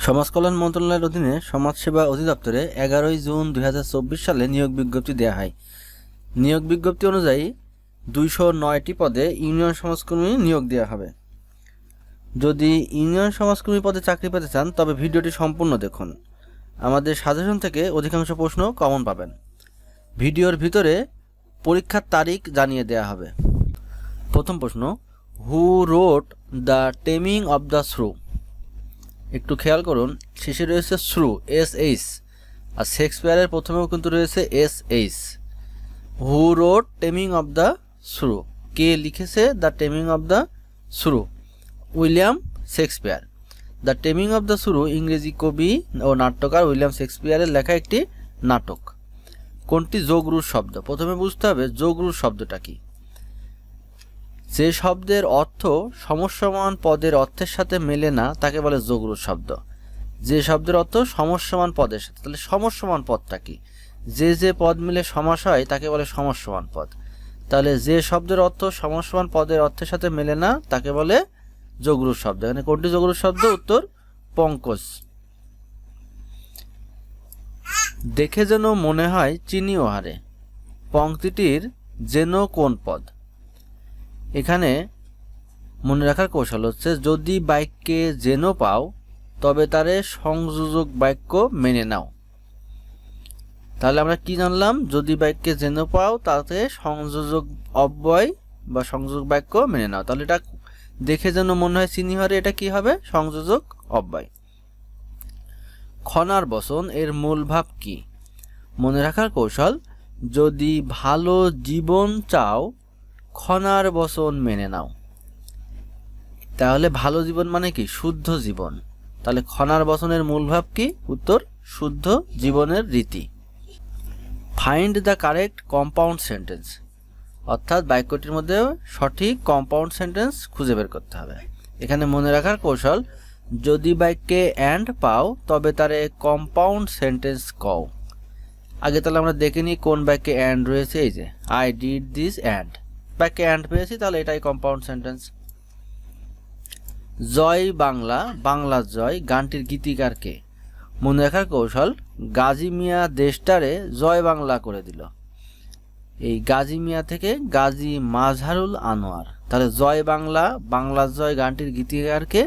সমাজ কল্যাণ মন্ত্রণালয়ের অধীনে সমাজসেবা অধিদপ্তরে 11 জুন 2024 সালে নিয়োগ বিজ্ঞপ্তি দেওয়া হয়। নিয়োগ বিজ্ঞপ্তি অনুযায়ী 209টি পদে ইউনিয়ন সমাজকর্মী নিয়োগ দেওয়া হবে। যদি ইউনিয়ন সমাজকর্মী পদে চাকরি পেতে চান তবে ভিডিওটি সম্পূর্ণ দেখুন। আমাদের সাজেশন থেকে অধিকাংশ প্রশ্ন কমন পাবেন। ভিডিওর ভিতরে পরীক্ষার তারিখ জানিয়ে দেওয়া হবে। প্রথম প্রশ্ন, who wrote the taming of the shrew? একটু খেয়াল করুন, শেষে রয়েছে শ্রু SH, আর শেক্সপিয়ারের প্রথমেও কিন্তু রয়েছে SH। Who wrote taming of the shrew, কে লিখেছে the taming of the shrew? William Shakespeare. The taming of the shrew ইংরেজি কবি ও নাট্যকার উইলিয়াম শেক্সপিয়ারের লেখা একটি নাটক। কোনটি যোগরূঢ় শব্দ? প্রথমে বুঝতে হবে যোগরূঢ় শব্দটা কি। যে শব্দের অর্থ সমসমান পদের অর্থের সাথে মেলে না তাকে বলে যোগরূঢ় শব্দ। যে শব্দের অর্থ সমসমান পদের সাথে, তাহলে সমসমান পদটা কি? যে পদ মিলে সমাস হয় তাকে বলে সমসমান পদ। তাহলে যে শব্দের অর্থ সমসমান পদের অর্থের সাথে মেলে না তাকে বলে যোগরূঢ় শব্দ। এখানে কোনটি যোগরূঢ় শব্দ? উত্তর পঙ্কজ। দেখে যেন মনে হয় চিনি ও হারে, পংক্তিটির যেন কোন পদ? এখানে মনে রাখার কৌশল হচ্ছে, যদি বাক্যে যেন পাও তবে তারে সংযোজক বাক্য মেনে নাও। তাহলে আমরা কি জানলাম? যদি বাক্যে যেন পাও তাতে সংযোজক অব্যয় বা সংযোজক বাক্য মেনে নাও। তাহলে এটা দেখে যেন মনে হয় চিনি হারে, এটা কি হবে? সংযোজক অব্যয়। খনার বচন এর মূল ভাব কি? মনে রাখার কৌশল, যদি ভালো জীবন চাও খনার বচন মেনে নাও। তাহলে ভালো জীবন মানে কি? শুদ্ধ জীবন। তাহলে খনার বচনের মূল ভাব কি? উত্তর শুদ্ধ জীবনের রীতি। Find the correct compound sentence, অর্থাৎ বাক্যটির মধ্যে সঠিক কম্পাউন্ড সেন্টেন্স খুঁজে বের করতে হবে। এখানে মনে রাখার কৌশল, যদি বাক্যে অ্যান্ড পাও তবে তারে কম্পাউন্ড সেন্টেন্স কও। আগে তাহলে আমরা দেখে নিই কোন বাক্যে অ্যান্ড রয়েছে। এই যে আই ডিড দিস অ্যান্ড, বাক্যে অ্যান্ড পেয়েছি, তাহলে এটাই কম্পাউন্ড সেন্টেন্স। জয় বাংলা, বাংলার জয় গানটির গীতিকার কে? মনে রাখার কৌশল, গাজী মিয়া দেশটারে জয় বাংলা করে দিল। এই গাজী মিয়া থেকে গাজী মাজহারুল আনোয়ার। তাহলে জয় বাংলা, বাংলার জয় গানটির গীতিকার কে?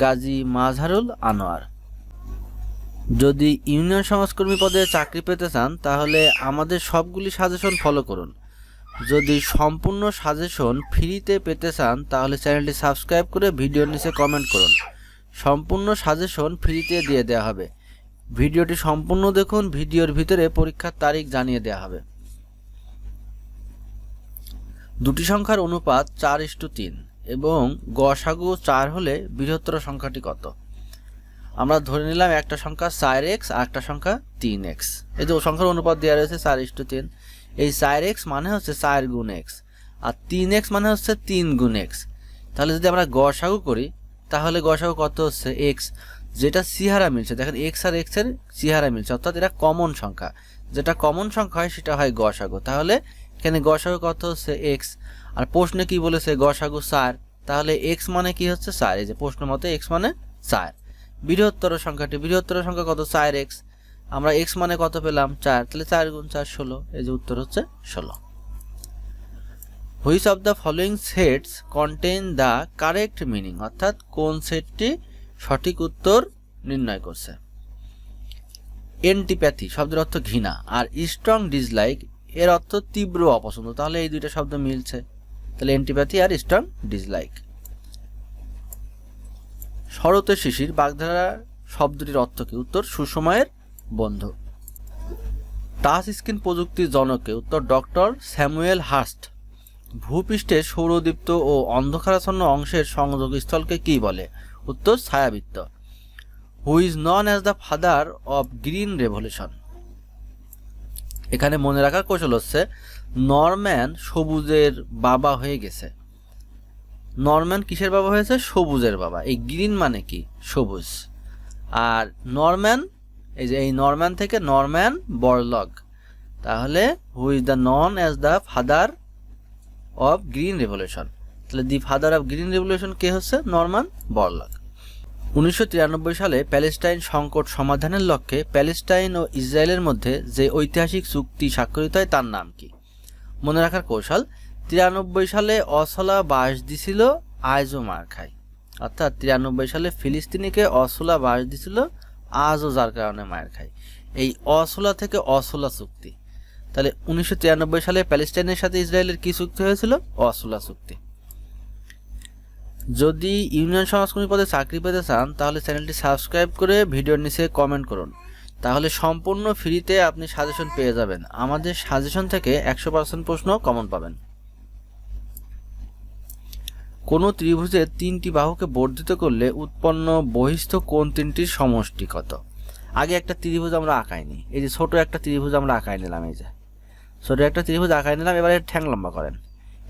গাজী মাজহারুল আনোয়ার। যদি ইউনিয়ন সমাজকর্মী পদে চাকরি পেতে চান তাহলে আমাদের সবগুলি সাজেশন ফলো করুন। যদি সম্পূর্ণ সাজেশন ফ্রিতে পেতে চান তাহলে চ্যানেলটি সাবস্ক্রাইব করে ভিডিওর নিচে কমেন্ট করুন। সম্পূর্ণ সাজেশন ফ্রিতে দিয়ে দেওয়া হবে। ভিডিওটি সম্পূর্ণ দেখুন, ভিডিওর ভিতরে পরীক্ষার তারিখ জানিয়ে দেওয়া হবে। দুটি সংখ্যার অনুপাত 4:3 এবং গসাগু 4 হলে বৃহত্তর সংখ্যাটি কত? আমরা ধরে নিলাম একটা সংখ্যা 4x আর একটা সংখ্যা 3x। এই যে সংখ্যার অনুপাত দেওয়া রয়েছে 4:3। এই 4x মানে হচ্ছে 4 গুণ x, আর 3x মানে হচ্ছে 3 গুণ x। তাহলে যদি আমরা গসাগু করি তাহলে গসাগু কত হচ্ছে? x, যেটা সিহারা মিলছে। দেখেন x আর x এর সিহারা মিলছে, অর্থাৎ এটা কমন সংখ্যা। যেটা কমন সংখ্যা হয় সেটা হয় গসাগু। তাহলে এখানে গসাগু কত হচ্ছে? x। আর প্রশ্নে কি বলেছে? গসাগু 4। তাহলে x মানে কি হচ্ছে? 4। এই যে প্রশ্ন মতে x মানে 4। বৃহত্তর সংখ্যাটি, বৃহত্তর সংখ্যা কত? 4x। আমরা x মানে কত পেলাম? 4। তাহলে 4 গুণ 4 16। এই যে উত্তর হচ্ছে 16। Which of the following sets contain the correct meaning, অর্থাৎ কোন সেটটি সঠিক উত্তর নির্ণয় করছে? এন্টিপ্যাথি শব্দের অর্থ ঘৃণা, আর স্ট্রং ডিসলাইক এর অর্থ তীব্র অপছন্দ। তাহলে এই দুইটা শব্দ মিলছে, তাহলে এন্টিপ্যাথি আর স্ট্রং ডিসলাইক। শরতের শিশির বাগধারা শব্দটির অর্থ কি? উত্তর সুসময়ের বন্ধু। টাচ স্ক্রিন প্রযুক্তির জনককে? উত্তর ডক্টর স্যামুয়েল হার্স্ট। ভূপৃষ্ঠে সৌরদীপ্ত ও অন্ধকারাচ্ছন্ন অংশের সংযোগ স্থলকে কি বলে? উত্তর ছায়াবৃত্ত। Who is known as the father of green revolution? এখানে মনে রাখার কৌশল হচ্ছে, নরম্যান সবুজের বাবা হয়ে গেছে। নরম্যান কিসের বাবা হয়েছে? সবুজের বাবা। এই গ্রিন মানে কি? সবুজ। আর নরম্যান, এই যে এই নরম্যান থেকে নরম্যান বরলগ। তাহলে who is the known as the father of green revolution? তাহলে the father of green revolution কে হচ্ছে? নরম্যান বরলগ। 1993 সালে প্যালেস্টাইন সংকট সমাধানের লক্ষ্যে প্যালেস্টাইন ও ইসরায়েলের মধ্যে যে ঐতিহাসিক চুক্তি স্বাক্ষরিত হয় তার নাম কি? মনে রাখার কৌশল, 93 সালে অসলা বাস দিছিল, আজও মার খায়। অর্থাৎ 93 সালে ফিলিস্তিনিকে অসলা বাস দিছিল, আজও যার কারণে মার খায়। এই অসলা থেকে অসলা চুক্তি। তাহলে 1993 সালে প্যালেস্টাইনের সাথে ইসরায়েলের কি চুক্তি হয়েছিল? অসলা চুক্তি। যদি ইউনিয়ন সমাজকর্মী পদে চাকরি পেতে চান তাহলে চ্যানেলটি সাবস্ক্রাইব করে ভিডিওর নিচে কমেন্ট করুন, তাহলে সম্পূর্ণ ফ্রিতে আপনি সাজেশন পেয়ে যাবেন। আমাদের সাজেশন থেকে 100% প্রশ্ন কমন পাবেন। কোনো ত্রিভুজের 3টি বাহুকে বর্ধিত করলে উৎপন্ন বহিস্থ কোণ 3টির সমষ্টি কত? আগে একটা ত্রিভুজ আমরা আঁকাইনি, এই যে ছোট একটা ত্রিভুজ আমরা আঁকাই নিলাম, এই যে ছোট একটা ত্রিভুজ আঁকাই নিলাম। এবারে ঠ্যাং লম্বা করেন,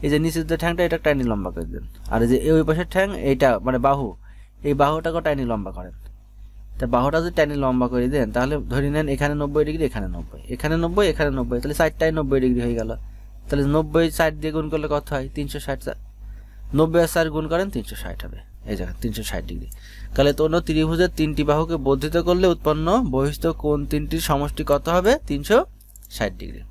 এই যে নিচের যে ঠ্যাংটা এটা টাইনি লম্বা করে দেন, আর এই যে ওই পাশের ঠ্যাং এইটা মানে বাহু, এই বাহুটাকে টাইনি লম্বা করেন। তা বাহুটা যদি টাইনি লম্বা করে দেন তাহলে ধরে নেন এখানে 90 ডিগ্রি, এখানে 90, এখানে 90, এখানে 90, তাহলে সাইডটাই 90 ডিগ্রি হয়ে গেল। তাহলে 90 সাইড দিয়ে গুণ করলে কত হয়? 360। 90 আর 4 গুণ করেন 360 হবে, এই জায়গায় 360 ডিগ্রি। তাহলে কোনো ত্রিভুজের 3টি বাহুকে বর্ধিত করলে উৎপন্ন বহিস্থ কোণ 3টির সমষ্টি কত হবে? 360 ডিগ্রি।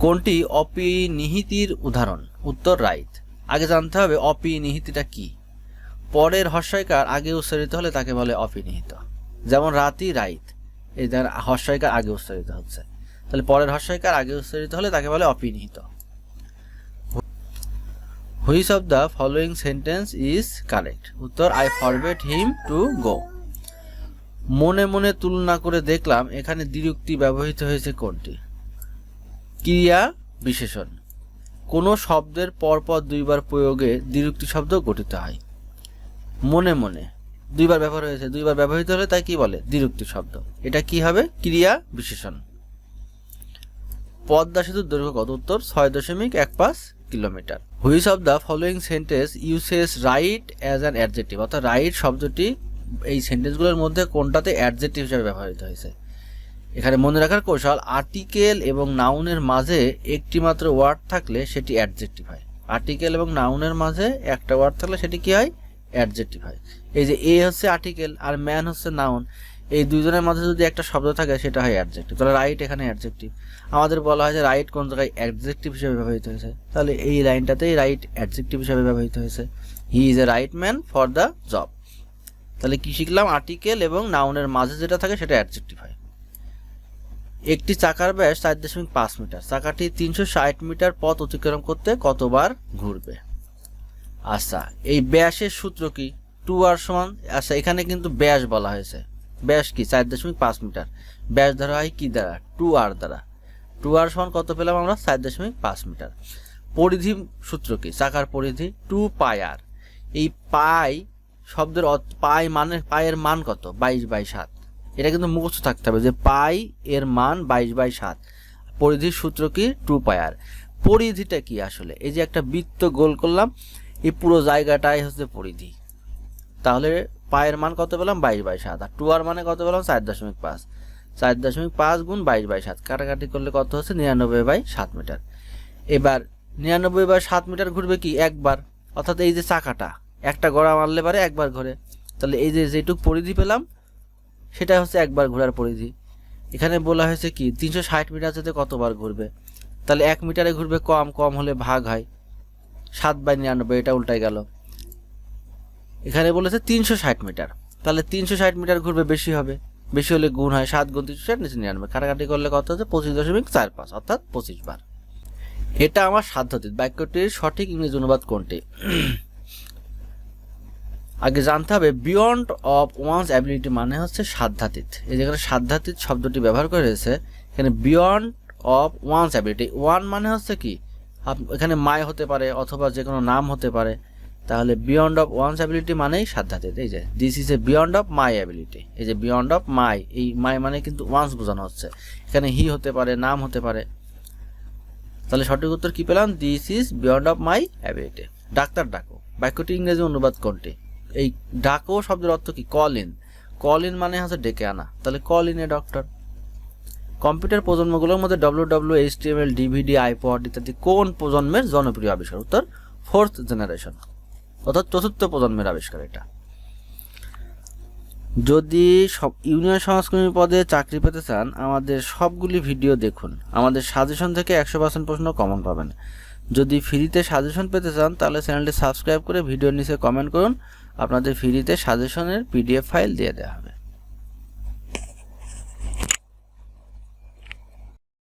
কোনটি অপিনিহিতির উদাহরণ? উত্তর রাইট। আগে জানতে হবে অপিনিহিতিটা কি। পরের হর্ষইকার আগে উচ্চারিত হলে তাকে বলে অপিনিহিত। যেমন রাতি, রাইট, এই দেখেন হর্ষইকার আগে উচ্চারিত হচ্ছে, তাহলে পরের হর্ষইকার আগে উচ্চারিত হলে তাকে বলে অপিনিহিত। Which of the following sentence is correct? উত্তর I forbade him to go. মনে মনে তুলনা করে দেখলাম এখানে দ্বিরুক্তি ব্যবহৃত হয়েছে কোনটি? ক্রিয়া বিশেষণ। কোনো শব্দের পরপর দুইবার প্রয়োগে দ্বিরুক্তি শব্দ গঠিত হয়। মনে মনে দুইবার ব্যবহার হয়েছে, দুইবার ব্যবহৃত হলে তাই কি বলে? দ্বিরুক্তি শব্দ। এটা কি হবে? ক্রিয়া বিশেষণ। পদ্মা সেতুর দৈর্ঘ্য কত? উত্তর 6.15 kilometre. Which of the following sentence uses right as an adjective? অর্থাৎ রাইট শব্দটি এই সেন্টেন্সগুলোর মধ্যে কোনটাতে অ্যাডজেক্টিভ হিসেবে ব্যবহৃত হয়েছে? এখানে মনে রাখার কৌশল, আর্টিকেল এবং নাউনের মাঝে একটি মাত্র ওয়ার্ড থাকলে সেটি অ্যাডজেক্টিভ হয়। আর্টিকেল এবং নাউনের মাঝে একটা ওয়ার্ড থাকলে সেটি কি হয়? অ্যাডজেক্টিভ হয়। এই যে এ হচ্ছে আর্টিকেল আর ম্যান হচ্ছে নাউন, এই দুজনের মাঝে যদি একটা শব্দ থাকে সেটা হয় অ্যাডজেক্টিভ। তাহলে রাইট এখানে অ্যাডজেক্টিভ। আমাদের বলা হয় যে রাইট কোন জায়গায় অ্যাডজেক্টিভ হিসেবে ব্যবহৃত হয়েছে, তাহলে এই লাইনটাতেই রাইট অ্যাডজেক্টিভ হিসেবে ব্যবহৃত হয়েছে। He is a right man for the job. তাহলে কি শিখলাম? আর্টিকেল এবং নাউনের মাঝে যেটা থাকে সেটা অ্যাডজেক্টিভ হয়। একটি চাকার ব্যাস 4.5 মিটার। চাকাটি 360 মিটার পথ অতিক্রম করতে কতবার ঘুরবে? আচ্ছা, এই ব্যাসের সূত্র কি? 2r সমান, আচ্ছা এখানে কিন্তু ব্যাস বলা হয়েছে, ব্যাস কি? 4.5 মিটার। ব্যাস ধরা হয় কি দ্বারা? 2r দ্বারা। 2r সমান কত পেলাম আমরা? 4.5 মিটার। পরিধি সূত্র কি? চাকার পরিধি 2πr। এই পাই শব্দের পাই মানে পায়ের মান কত? 22/7। এটা কিন্তু মুখস্থ থাকতে হবে যে পাই এর মান 22/7। পরিধির সূত্র কি? 2πr। পরিধিটা কি আসলে? এই যে একটা বৃত্ত গোল করলাম, এই পুরো জায়গাটাই হচ্ছে পরিধি। তাহলে পায়ের মান কত পেলাম? 22/7। আর 2r মানে কত পেলাম? 4.5। 4.5 গুণ 22/7 কাটাকাটি করলে কত হচ্ছে? 99/7 মিটার। এবার 99/7 মিটার ঘুরবে কি? একবার। অর্থাৎ এই যে চাকাটা একটা গড়া মারলে পারে একবার ঘোরে, তাহলে এই যে যেটুক পরিধি পেলাম সেটা হচ্ছে একবার ঘোরার পরিধি। এখানে বলা হয়েছে কি 360 মিটার যেতে কতবার ঘুরবে, তাহলে 1 মিটারে ঘুরবে, কম কম হলে ভাগ হয়, 7/99, এটা উল্টাই গেল। এখানে বলেছে 360 মিটার, তাহলে 360 মিটার ঘুরবে, বেশি হবে, বেশি হলে গুণ হয়, 7 গুণ 360 নিচে 99, কাটাকাটি করলে কত হচ্ছে? 25.45, অর্থাৎ 25 বার। এটা আমার সাধ্যাতীত। বাক্যটির সঠিক ইংরেজি অনুবাদ কোনটি? আগে জানতে হবে বিয়ন্ড অফ ওয়ান্স অ্যাবিলিটি মানে হচ্ছে সাধ্যাতীত। এই যেখানে সাধ্যাতীত শব্দটি ব্যবহার করে রয়েছে, এখানে beyond of wands ability. One মানে হচ্ছে কি? এখানে মাই হতে পারে অথবা যে কোনো নাম হতে পারে, তাহলে বিয়ন্ড অফ ওয়ান্স অ্যাবিলিটি মানেই সাধ্যাতীত। এই যে this is a beyond of my ability, এই যে বিয়ন্ড অফ মাই, এই মাই মানে কিন্তু ওয়ান্স বোঝানো হচ্ছে, এখানে হি হতে পারে, নাম হতে পারে। তাহলে সঠিক উত্তর কি পেলাম? This is beyond of my ability. Doctor ডাকো, বাক্যটি ইংরেজি অনুবাদ কোনটি? এই ডাকো শব্দের অর্থ কি? Call in. কল ইন মানে হচ্ছে ডেকে আনা, তাহলে call in a doctor. Computer প্রজন্মগুলোর মধ্যে WWW, HTML, DVD, iPod ইত্যাদি কোন প্রজন্মের জনপ্রিয় আবিষ্কার? উত্তর 4th জেনারেশন, অর্থাৎ চতুর্থ প্রজন্মের আবিষ্কার এটা। যদি সব ইউনিয়ন সমাজকর্মী পদে চাকরি পেতে চান আমাদের সবগুলি ভিডিও দেখুন। আমাদের সাজেশন থেকে 100% প্রশ্ন কমন পাবেন। যদি ফ্রিতে সাজেশন পেতে চান তাহলে চ্যানেলটি সাবস্ক্রাইব করে ভিডিওর নিচে কমেন্ট করুন, আপনাদের ফ্রিতে সাজেশনের PDF ফাইল দিয়ে দেওয়া হবে।